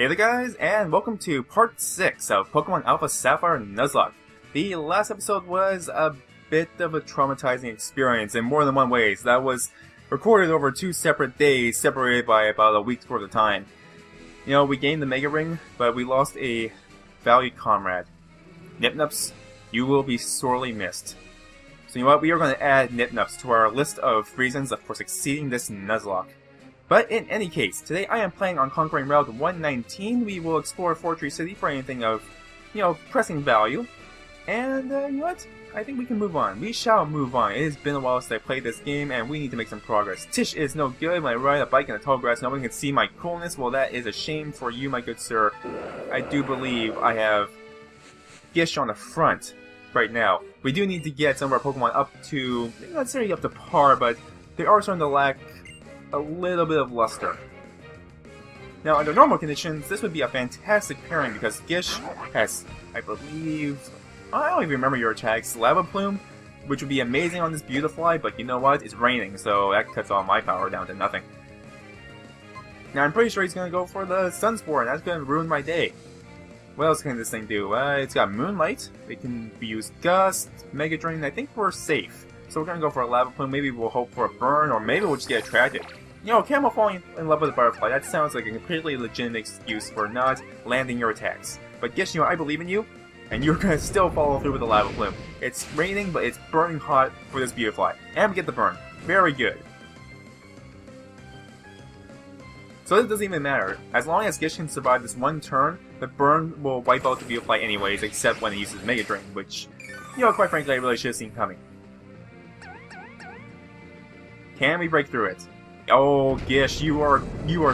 Hey there guys, and welcome to part 6 of Pokemon Alpha Sapphire Nuzlocke. The last episode was a bit of a traumatizing experience in more than one way. That was recorded over 2 separate days, separated by about a week's worth of time. You know, we gained the Mega Ring, but we lost a valued comrade. Nipnups, you will be sorely missed. So you know what, we are going to add Nipnups to our list of reasons for succeeding this Nuzlocke. But in any case, today I am planning on conquering Route 119. We will explore Fortree City for anything of, pressing value. And, you know what? I think we can move on. We shall move on. It has been a while since I played this game, and we need to make some progress. Tish is no good. When I ride a bike in the tall grass, nobody can see my coolness. Well, that is a shame for you, my good sir. I do believe I have Gish on the front right now. We do need to get some of our Pokemon up to, not necessarily up to par, but they are starting to lack a little bit of luster. Now, under normal conditions, this would be a fantastic pairing because Gish has, I believe, I don't even remember your attacks, Lava Plume, which would be amazing on this Beautifly, but you know what? It's raining, so that cuts all my power down to nothing. Now, I'm pretty sure he's going to go for the Sunspore, and that's going to ruin my day. What else can this thing do? It's got Moonlight, it can be used Gust, Mega Drain. I think we're safe. So we're going to go for a Lava Plume, maybe we'll hope for a Burn, or maybe we'll just get attracted. You know, Camel falling in love with a Butterfly, that sounds like a completely legitimate excuse for not landing your attacks. But Gish, I believe in you, and you're going to still follow through with the Lava Plume. It's raining, but it's burning hot for this Beautifly. And we get the Burn. Very good. So it doesn't even matter. As long as Gish can survive this one turn, the Burn will wipe out the Beautifly anyways, except when it uses Mega Drain, which, quite frankly, I really should have seen coming. Can we break through it? Oh, Gish, you are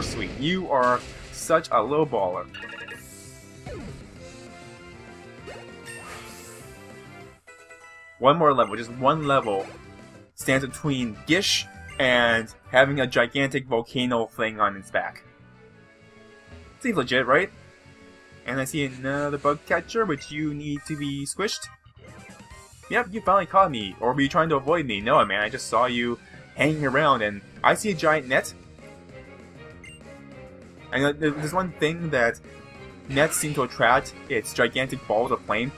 sweet. You are such a little baller. One more level, just one level, stands between Gish and having a gigantic volcano thing on its back. Seems legit, right? And I see another bug catcher, which you need to be squished. Yep, you finally caught me. Or were you trying to avoid me? No, man, I just saw you hanging around, and I see a giant net. And there's one thing that nets seem to attract, it's gigantic balls of flame.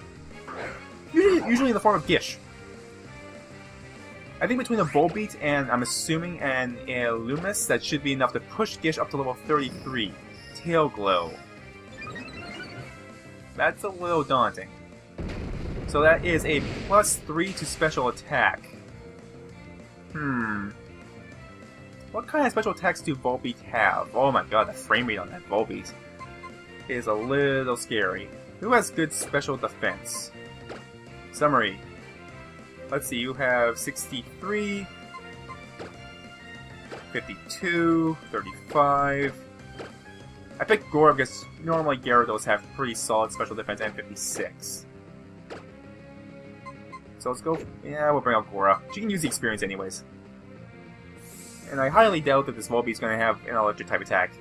Usually in the form of Gish. I think between a Volbeat and, I'm assuming, an Illumis, that should be enough to push Gish up to level 33. Tail Glow. That's a little daunting. So that is a +3 to special attack. What kind of special attacks do Volbeat have? Oh my god, the frame rate on that Volbeat is a little scary. Who has good special defense? Summary. Let's see, you have 63, 52, 35. I picked Gora because normally Gyarados have pretty solid special defense, and 56. So let's go, we'll bring out Gora. She can use the experience anyways. And I highly doubt that this Volbeat's going to have an electric type attack.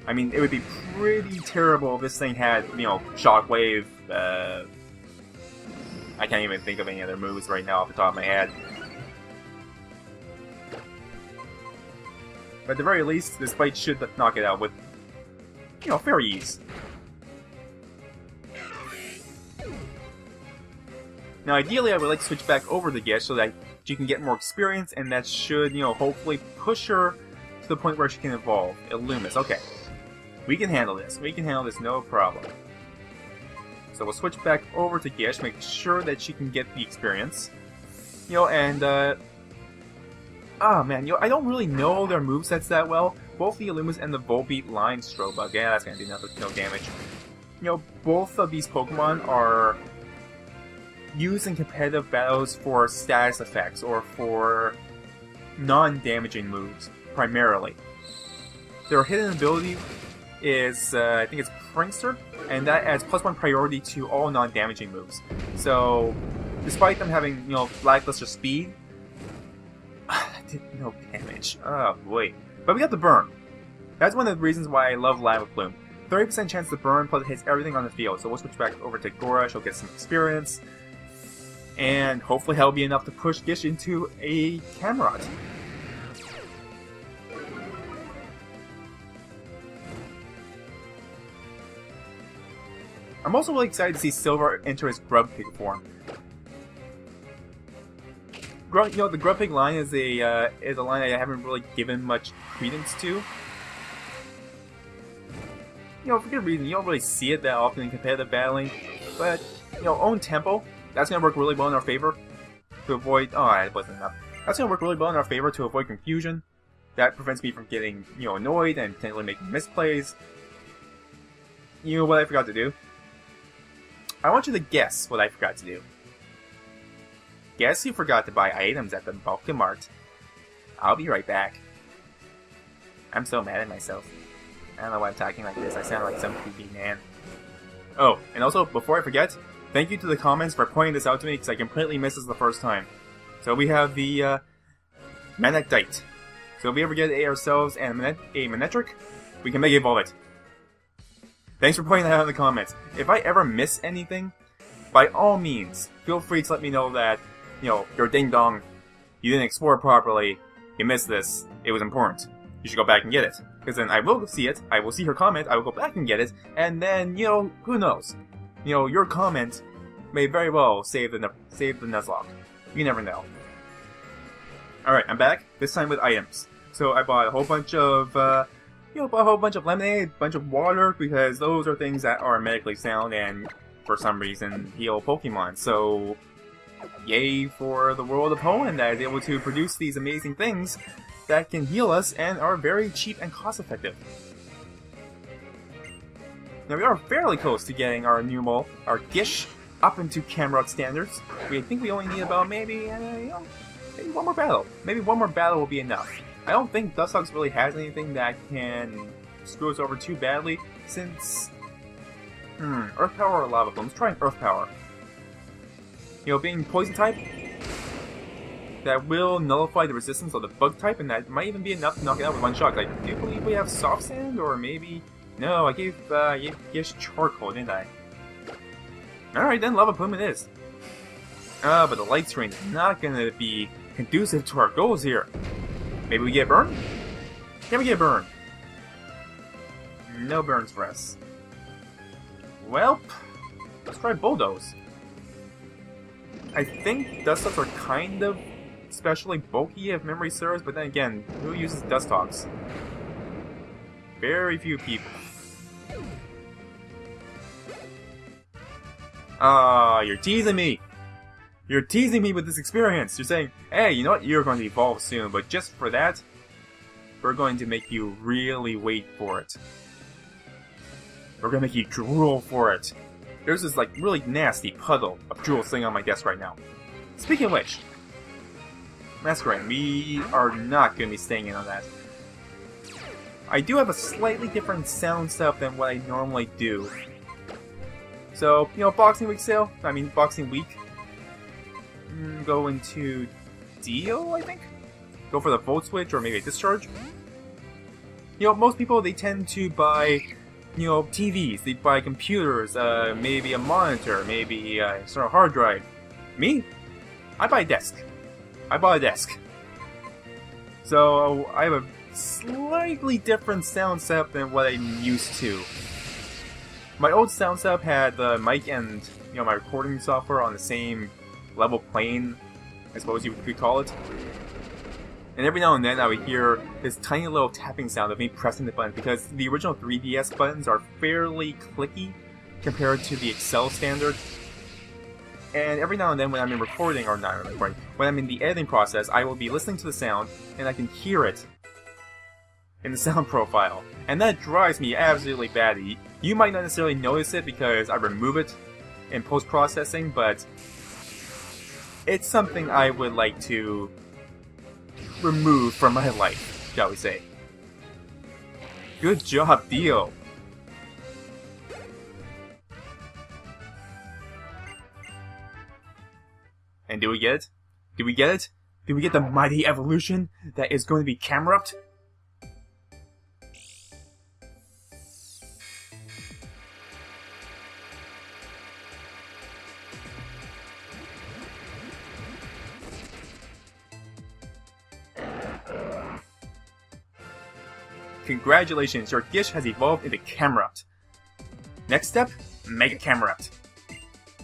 I mean, it would be pretty terrible if this thing had, Shockwave. I can't even think of any other moves right now off the top of my head. But at the very least, this fight should knock it out with, fair ease. Now, ideally, I would like to switch back over to Gish so that she can get more experience, and that should, hopefully push her to the point where she can evolve. Illumis, okay. We can handle this. We can handle this, no problem. So we'll switch back over to Gish, make sure that she can get the experience. I don't really know their movesets that well. Both the Illumis and the Volbeat line Strobug. Yeah, that's gonna do no damage. Both of these Pokemon are used in competitive battles for status effects or for non-damaging moves, primarily. Their hidden ability is, I think it's Prankster, and that adds +1 priority to all non-damaging moves. So, despite them having, lackluster speed, that did no damage. Oh boy. But we got the Burn. That's one of the reasons why I love Lava Plume. 30% chance to burn, plus it hits everything on the field. So we'll switch back over to Gora, she'll get some experience. And hopefully that'll be enough to push Gish into a Cameron. I'm also really excited to see Silver enter his Grub Pig form. The Grub Pig line is a line I haven't really given much credence to. For good reason. You don't really see it that often in competitive battling, but own tempo. That's gonna work really well in our favor to avoid. Oh, it wasn't enough. That's gonna work really well in our favor to avoid confusion. That prevents me from getting annoyed and potentially making misplays. You know what I forgot to do? I want you to guess what I forgot to do. Guess who forgot to buy items at the Balkan Mart? I'll be right back. I'm so mad at myself. I don't know why I'm talking like this. I sound like some creepy man. Oh, and also, before I forget, thank you to the comments for pointing this out to me, because I completely missed this the first time. So we have the Manectite. So if we ever get ourselves a Manetric, we can Mega Evolve it. Thanks for pointing that out in the comments. If I ever miss anything, by all means, feel free to let me know that, you're ding dong, you didn't explore properly, you missed this, it was important. You should go back and get it. Because then I will see it, I will see her comment, I will go back and get it, and then, who knows? Your comment may very well save the Nuzlocke. You never know. Alright, I'm back, this time with items. So I bought a whole bunch of, lemonade, a bunch of water, because those are things that are medically sound and, for some reason, heal Pokemon. So, yay for the world of Poland that is able to produce these amazing things that can heal us and are very cheap and cost-effective. Now we are fairly close to getting our Numel, our Gish, up into Camelot standards. We think we only need about maybe one more battle. Maybe one more battle will be enough. I don't think Dustox really has anything that can screw us over too badly, since... Earth Power or Lava Plume? Let's try an Earth Power. Being Poison type, that will nullify the resistance of the Bug type, and that might even be enough to knock it out with one shot. I do believe we have Soft Sand, or maybe... No, I gave Gish Charcoal, didn't I? Alright then, Lava Plume it is. But the Light Screen is not gonna be conducive to our goals here. Maybe we get burned? Can we get burned? No burns for us. Well, let's try Bulldoze. I think Dustox are kind of especially bulky if memory serves, but then again, who uses Dustox? Very few people. You're teasing me! You're teasing me with this experience! You're saying, hey, you know what, you're going to evolve soon, but just for that, we're going to make you really wait for it. We're gonna make you drool for it. There's this, really nasty puddle of drool sitting on my desk right now. Speaking of which, Masquerade, we are not gonna be staying in on that. I do have a slightly different sound setup than what I normally do. So, Boxing Week sale, Boxing Week. Go into Deal, I think? Go for the Volt Switch or maybe a Discharge. Most people, they tend to buy, TVs, they buy computers, maybe a monitor, maybe a hard drive. Me? I buy a desk. I bought a desk. So, I have a slightly different sound setup than what I'm used to. My old sound setup had the mic and, my recording software on the same level plane, I suppose you could call it. And every now and then I would hear this tiny little tapping sound of me pressing the button, because the original 3DS buttons are fairly clicky compared to the Excel standard. And every now and then when I'm in recording, or not recording, when I'm in the editing process, I will be listening to the sound, and I can hear it in the sound profile. And that drives me absolutely batty. You might not necessarily notice it because I remove it in post-processing, but it's something I would like to remove from my life, shall we say. Good job, Dio! And do we get it? Do we get it? Do we get the mighty evolution that is going to be Camerupt? Congratulations, your Gish has evolved into Camerupt. Next step? Mega Camerupt.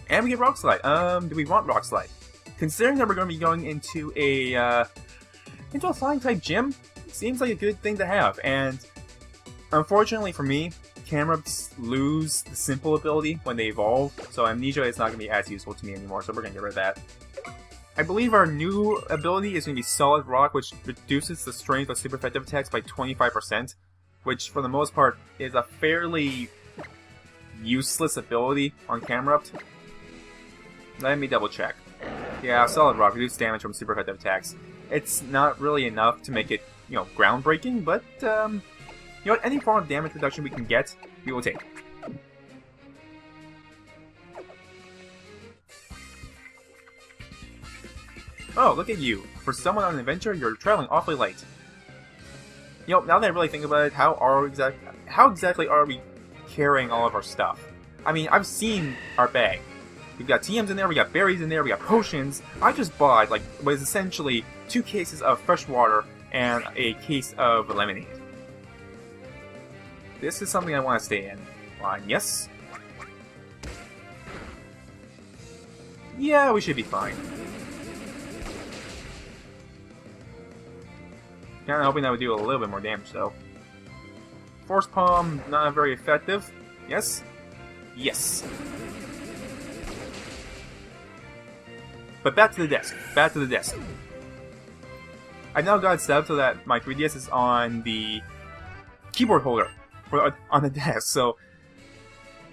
And we get Rock Slide. Do we want Rock Slide? Considering that we're going to be going into a flying type gym, seems like a good thing to have. And unfortunately for me, Camerupts lose the simple ability when they evolve, so Amnesia is not going to be as useful to me anymore, so we're going to get rid of that. I believe our new ability is going to be Solid Rock, which reduces the strength of super effective attacks by 25%, which for the most part is a fairly useless ability on Camerupt. Let me double check. Yeah, Solid Rock reduces damage from super effective attacks. It's not really enough to make it, groundbreaking, but you know what, any form of damage reduction we can get, we will take. Oh, look at you. For someone on an adventure, you're traveling awfully light. You know, now that I really think about it, how exactly are we carrying all of our stuff? I mean, I've seen our bag. We've got TMs in there, we got berries in there, we got potions. I just bought, what is essentially 2 cases of fresh water and a case of lemonade. This is something I want to stay in. Fine, yes. Yeah, we should be fine. Kinda hoping that would do a little bit more damage, though. Force Palm, not very effective. Yes? Yes. But back to the desk. Back to the desk. I now got it set up so that my 3DS is on the keyboard holder on the desk, so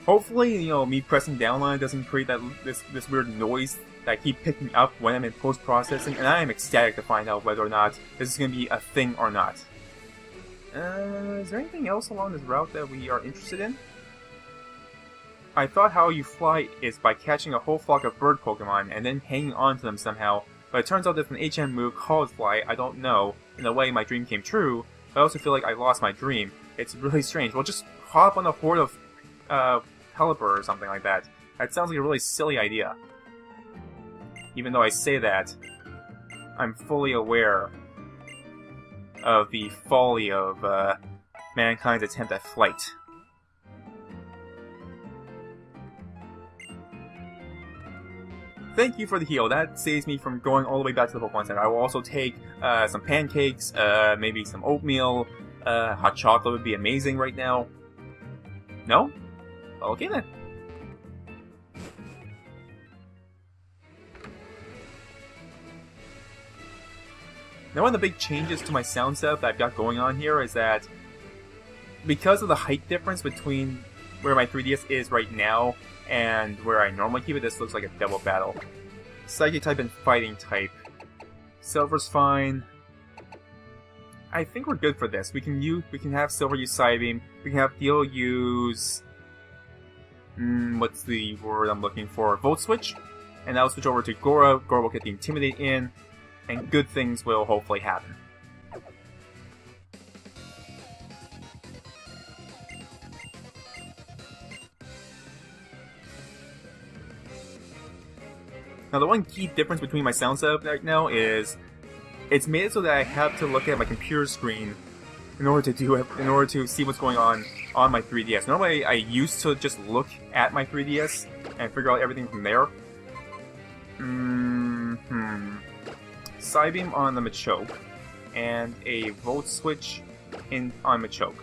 hopefully, me pressing down on it doesn't create this weird noise that I keep picking up when I'm in post-processing, and I am ecstatic to find out whether or not this is going to be a thing or not. Is there anything else along this route that we are interested in? I thought how you fly is by catching a whole flock of bird Pokemon and then hanging on to them somehow, but it turns out there's an HM move called Fly. I don't know. In a way, my dream came true, but I also feel like I lost my dream. It's really strange. Well, just hop on a horde of Pelipper or something like that. That sounds like a really silly idea. Even though I say that, I'm fully aware of the folly of mankind's attempt at flight. Thank you for the heal. That saves me from going all the way back to the Pokemon Center. I will also take some pancakes, maybe some oatmeal. Hot chocolate would be amazing right now. No? Okay then. Now, one of the big changes to my sound setup that I've got going on here is that because of the height difference between where my 3DS is right now and where I normally keep it, this looks like a double battle. Psychic type and fighting type. Silver's fine. I think we're good for this. We can have Silver use Psybeam. We can have Theo use what's the word I'm looking for? Volt Switch. And that'll switch over to Gora. Gora will get the Intimidate in, and good things will hopefully happen. Now, the one key difference between my sound setup right now is it's made it so that I have to look at my computer screen in order to see what's going on my 3DS. Normally, I used to just look at my 3DS and figure out everything from there. Psybeam on the Machoke, and a Volt Switch on Machoke.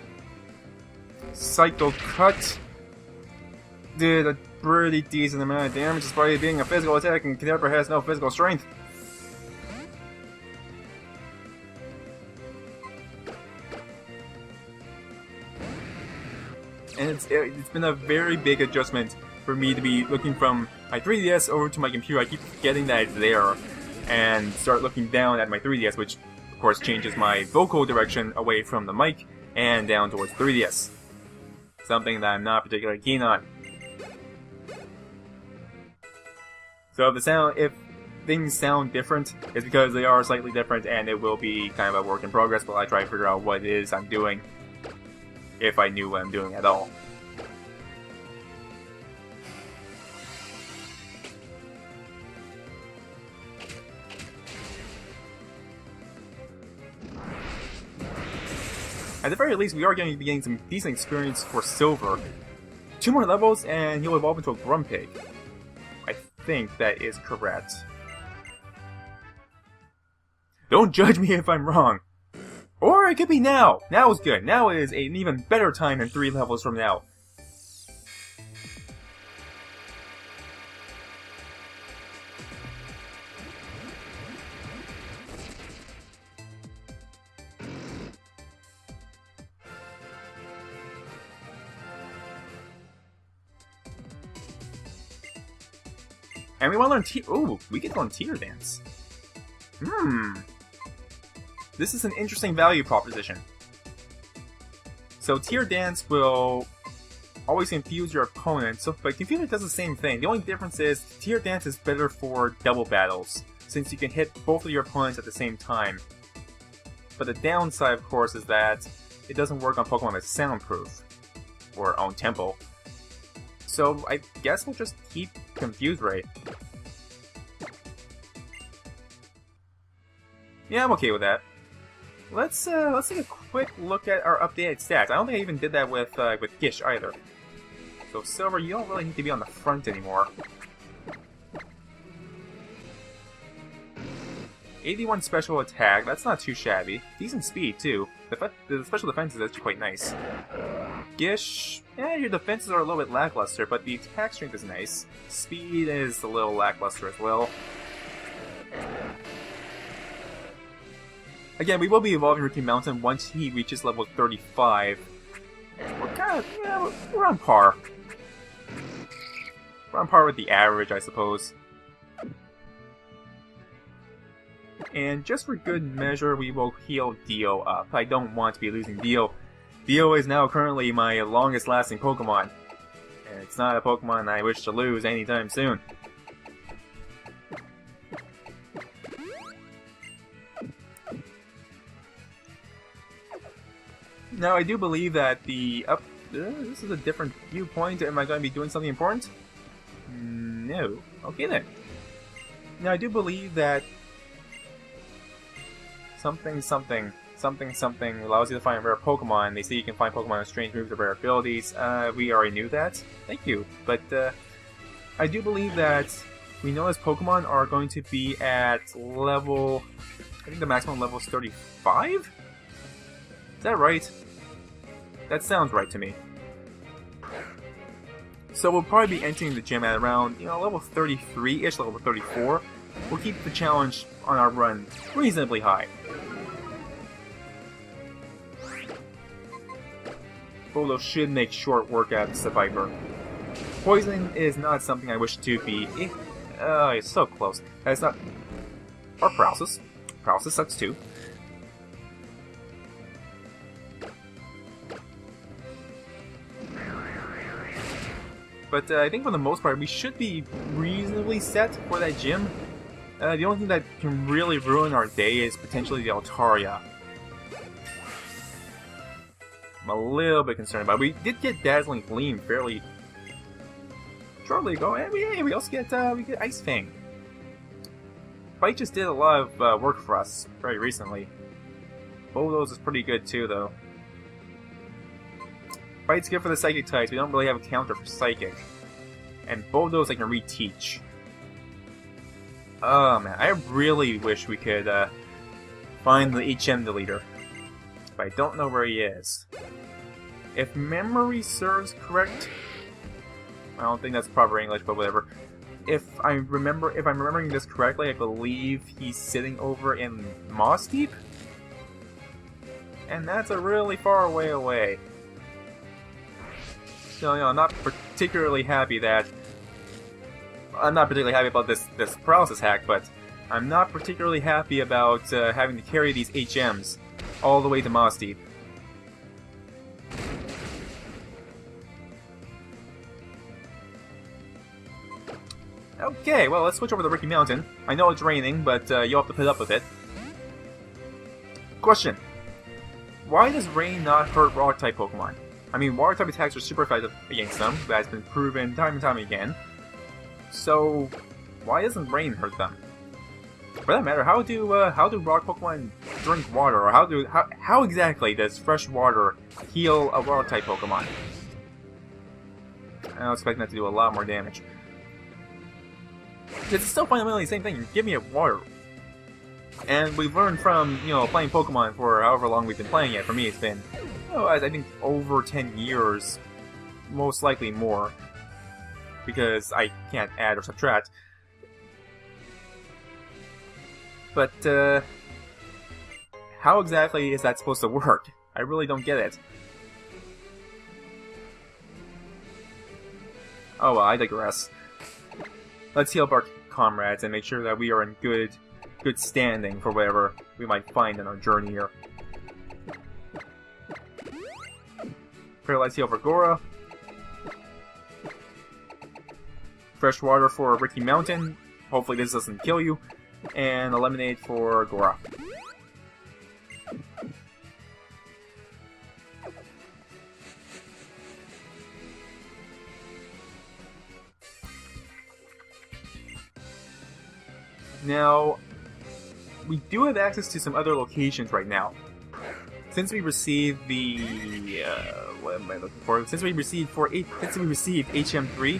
Psycho Cut did a pretty decent amount of damage despite it being a physical attack, and Kadabra has no physical strength. And it's been a very big adjustment for me to be looking from my 3DS over to my computer. I keep forgetting that it's there, and start looking down at my 3DS, which of course changes my vocal direction away from the mic and down towards 3DS. Something that I'm not particularly keen on. So if things sound different, it's because they are slightly different, and it will be kind of a work in progress while I try to figure out what it is I'm doing, if I knew what I'm doing at all. At the very least, we are going to be getting some decent experience for Silver. 2 more levels and he'll evolve into a Grumpig. I think that is correct. Don't judge me if I'm wrong. Or it could be now. Now is good. Now is an even better time than 3 levels from now. And we want to learn ooh, we get to learn Tier Dance. This is an interesting value proposition. So Tier Dance will always confuse your opponent, but Confuser does the same thing. The only difference is Tier Dance is better for double battles, since you can hit both of your opponents at the same time. But the downside, of course, is that it doesn't work on Pokemon that's soundproof, or own tempo. So I guess we'll just keep Confuse Ray. Yeah, I'm okay with that. Let's take a quick look at our updated stats. I don't think I even did that with Gish either. So Silver, you don't really need to be on the front anymore. 81 special attack, that's not too shabby. Decent speed too. The special defense is actually quite nice. Gish, yeah, your defenses are a little bit lackluster, but the attack strength is nice. Speed is a little lackluster as well. Again, we will be evolving Ricky Mountain once he reaches level 35. We're kind of, yeah, we're on par. We're on par with the average, I suppose. And just for good measure, we will heal Dio up. I don't want to be losing Dio. Dio is now currently my longest lasting Pokemon. And it's not a Pokemon I wish to lose anytime soon. Now, I do believe that this is a different viewpoint. Am I going to be doing something important? No. Okay then. Now, I do believe that something allows you to find rare Pokemon. They say you can find Pokemon with strange moves or rare abilities. We already knew that. Thank you. But I do believe that we know as Pokemon are going to be at level... I think the maximum level is 35? Is that right? That sounds right to me. So we'll probably be entering the gym at around, level 33-ish, level 34. We'll keep the challenge on our run reasonably high. Bolo should make short work out of Sapphire. Poison is not something I wish to be... it's so close. That's not... Or Paralysis. Paralysis sucks too. But I think for the most part, we should be reasonably set for that gym. The only thing that can really ruin our day is potentially the Altaria. I'm a little bit concerned about it. We did get Dazzling Gleam fairly shortly ago, and we also get Ice Fang. Fight just did a lot of work for us very recently. Both of those is pretty good too, though. Fight's good for the Psychic types. We don't really have a counter for Psychic. And both of those I can reteach. Oh man, I really wish we could find the HM deleter. But I don't know where he is. If memory serves correct... I don't think that's proper English, but whatever. If I'm remembering this correctly, I believe he's sitting over in Moss Deep? And that's a really far way away. So, I'm not particularly happy that... I'm not particularly happy about this paralysis hack, but I'm not particularly happy about having to carry these HMs all the way to Moss Deep. Okay, well, let's switch over to Ricky Mountain. I know it's raining, but you'll have to put up with it. Question. Why does rain not hurt Rock-type Pokemon? I mean, Water-type attacks are super effective against them. That's been proven time and time again. So, why doesn't rain hurt them? For that matter, how do rock Pokemon drink water, or how exactly does fresh water heal a Water-type Pokemon? I was expecting that to do a lot more damage. It's still fundamentally the same thing. Give me a water. And we've learned from, playing Pokemon for however long we've been playing it. For me, it's been, I think over 10 years. Most likely more. Because I can't add or subtract. But, how exactly is that supposed to work? I really don't get it. Oh well, I digress. Let's heal up our comrades and make sure that we are in good standing for whatever we might find in our journey here. Paralyze heal for Gora. Fresh water for Ricky Mountain. Hopefully this doesn't kill you. And a lemonade for Gora. Now, we do have access to some other locations right now. Since we received the what am I looking for? Since we received HM3,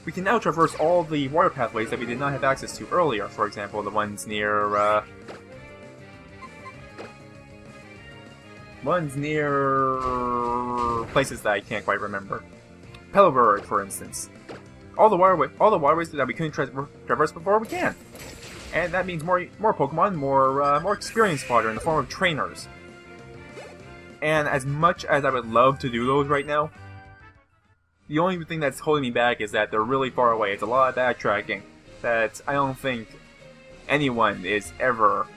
we can now traverse all the water pathways that we did not have access to earlier. For example, the ones near places that I can't quite remember. Pellowburg, for instance. All the waterways that we couldn't traverse before, we can. And that means more Pokemon, more experience fodder in the form of trainers. And as much as I would love to do those right now, the only thing that's holding me back is that they're really far away. It's a lot of backtracking that I don't think anyone is ever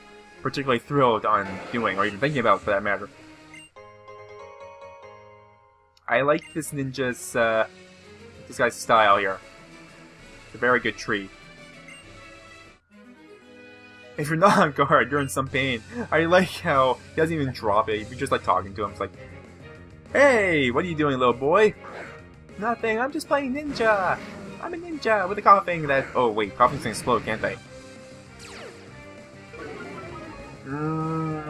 particularly thrilled on doing, or even thinking about for that matter. I like this ninja's, this guy's style here. It's a very good tree. If you're not on guard, you're in some pain. I like how he doesn't even drop it. You're just like talking to him. It's like, hey, what are you doing, little boy? Nothing. I'm just playing ninja. I'm a ninja with a coughing that. Oh wait, coughing's gonna explode, can't they?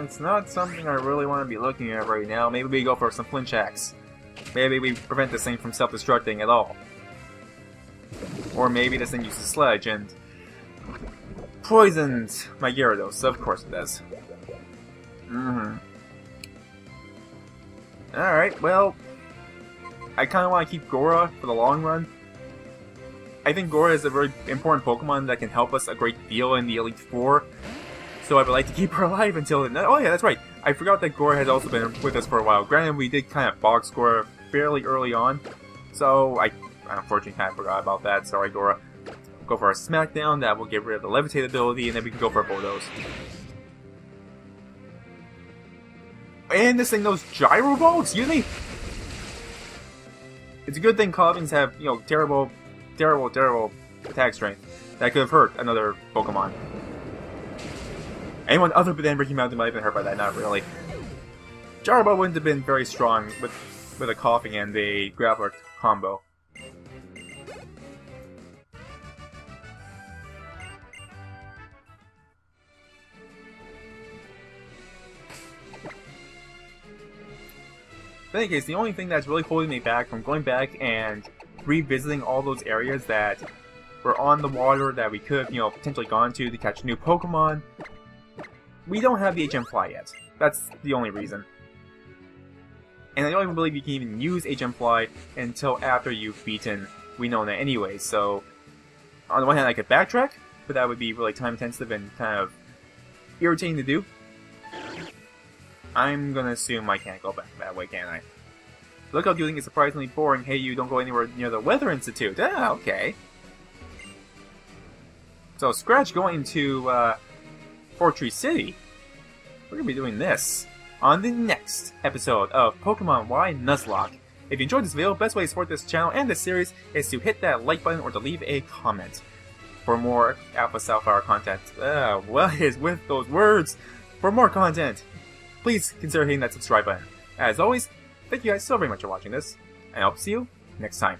It's not something I really want to be looking at right now. Maybe we go for some flinch hacks. Maybe we prevent this thing from self-destructing at all. Or maybe this thing uses sludge and poisons my Gyarados. Of course it does. Alright, well, I kind of want to keep Gora for the long run. I think Gora is a very important Pokemon that can help us a great deal in the Elite Four. So I would like to keep her alive until then. Oh yeah, that's right. I forgot that Gora has also been with us for a while. Granted, we did kind of box Gora fairly early on. So I unfortunately kind of forgot about that. Sorry, Gora. Go for a Smackdown, that will get rid of the Levitate ability, and then we can go for a Bulldoze. And this thing knows Gyro Ball? Excuse me? It's a good thing Cobbings have, terrible attack strength. That could have hurt another Pokemon. Anyone other than Ricky Mountain might have been hurt by that, not really. Gyro Ball wouldn't have been very strong with a Coughing and a Grappler combo. In any case, the only thing that's really holding me back from going back and revisiting all those areas that were on the water that we could have, potentially gone to catch new Pokemon, we don't have the HM Fly yet. That's the only reason. And I don't even believe you can even use HM Fly until after you've beaten Winona anyway, so on the one hand I could backtrack, but that would be really time intensive and kind of irritating to do. I'm gonna assume I can't go back that way, can I? Lookout dueling is surprisingly boring. Hey, you don't go anywhere near the Weather Institute. Ah, okay. So, Scratch going to, Fortree City. We're gonna be doing this on the next episode of Pokemon Y Nuzlocke. If you enjoyed this video, best way to support this channel and this series is to hit that like button or to leave a comment. For more Alpha Sapphire content, what is with those words? For more content, please consider hitting that subscribe button. As always, thank you guys so very much for watching this, and I hope to see you next time.